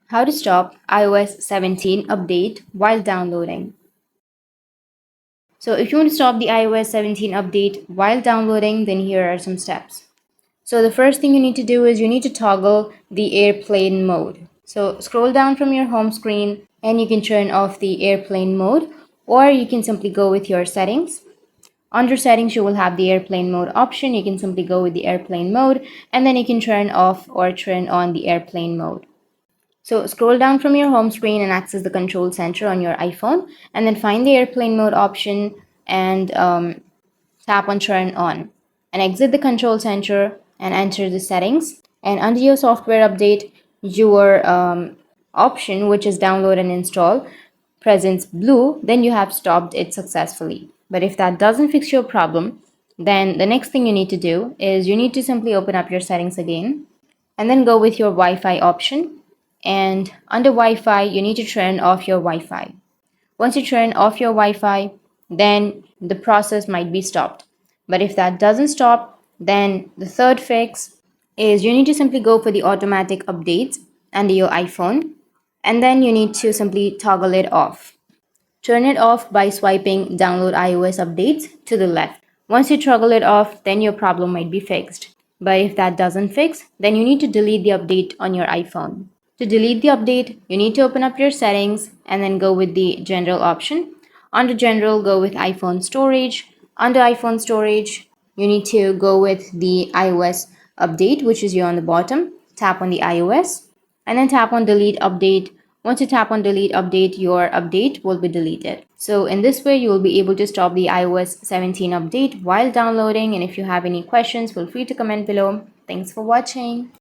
How to stop iOS 17 update while downloading. So if you want to stop the iOS 17 update while downloading, then here are some steps. So the first thing you need to do is you need to toggle the airplane mode. So scroll down from your home screen and you can turn off the airplane mode, or you can simply go with your settings. Under settings, you will have the airplane mode option. You can simply go with the airplane mode and then you can turn off or turn on the airplane mode. So scroll down from your home screen and access the control center on your iPhone, and then find the airplane mode option and tap on turn on, and exit the control center and enter the settings. And under your software update, your option, which is download and install, presents blue, then you have stopped it successfully. But if that doesn't fix your problem, then the next thing you need to do is you need to simply open up your settings again and then go with your Wi-Fi option. And under Wi-Fi, you need to turn off your Wi-Fi. Once you turn off your Wi-Fi, then the process might be stopped. But if that doesn't stop, then the third fix is you need to simply go for the automatic updates under your iPhone, and then you need to simply toggle it off. Turn it off by swiping download iOS updates to the left. Once you toggle it off, then your problem might be fixed. But if that doesn't fix, then you need to delete the update on your iPhone. To delete the update, you need to open up your settings and then go with the general option. Under general, go with iPhone storage. Under iPhone storage, you need to go with the iOS update, which is here on the bottom. Tap on the iOS and then tap on delete update. Once you tap on delete update, your update will be deleted. So in this way, you will be able to stop the iOS 17 update while downloading. And if you have any questions, feel free to comment below. Thanks for watching.